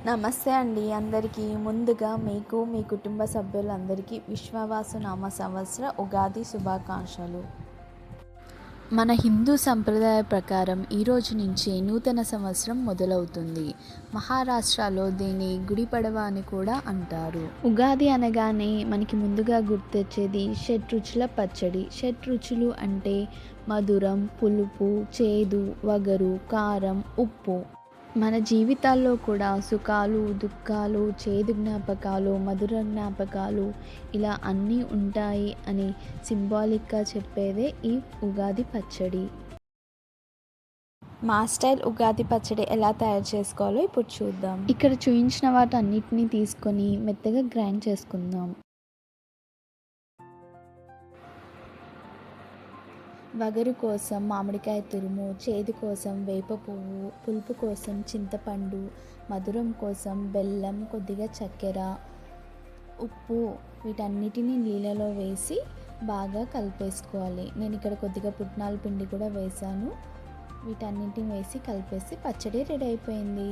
నమస్తే అండి అందరికీ. ముందుగా మీకు, మీ కుటుంబ సభ్యులందరికీ విశ్వవాసు నామ సంవత్సర ఉగాది శుభాకాంక్షలు. మన హిందూ సంప్రదాయ ప్రకారం ఈరోజు నుంచి నూతన సంవత్సరం మొదలవుతుంది. మహారాష్ట్రలో దీన్ని గుడి పడవ అని కూడా అంటారు. ఉగాది అనగానే మనకి ముందుగా గుర్తొచ్చేది షడ్రుచుల పచ్చడి. షడ్రుచులు అంటే మధురం, పులుపు, చేదు, వగరు, కారం, ఉప్పు. మన జీవితాల్లో కూడా సుఖాలు, దుఃఖాలు, చేదు జ్ఞాపకాలు, మధుర జ్ఞాపకాలు ఇలా అన్నీ ఉంటాయి అని సింబాలిక్గా చెప్పేదే ఈ ఉగాది పచ్చడి. మా స్టైల్ ఉగాది పచ్చడి ఎలా తయారు చేసుకోవాలో ఇప్పుడు చూద్దాం. ఇక్కడ చూపించిన వాటన్నిటిని తీసుకొని మెత్తగా గ్రైండ్ చేసుకుందాం. వగరు కోసం మామిడికాయ తురుము, చేదు కోసం వేప పువ్వు, పులుపు కోసం చింతపండు, మధురం కోసం బెల్లం, కొద్దిగా చక్కెర, ఉప్పు వీటన్నిటిని నీళ్ళలో వేసి బాగా కలిపేసుకోవాలి. నేను ఇక్కడ కొద్దిగా పుట్నాల పిండి కూడా వేసాను. వీటన్నిటిని వేసి కలిపేసి పచ్చడి రెడీ అయిపోయింది.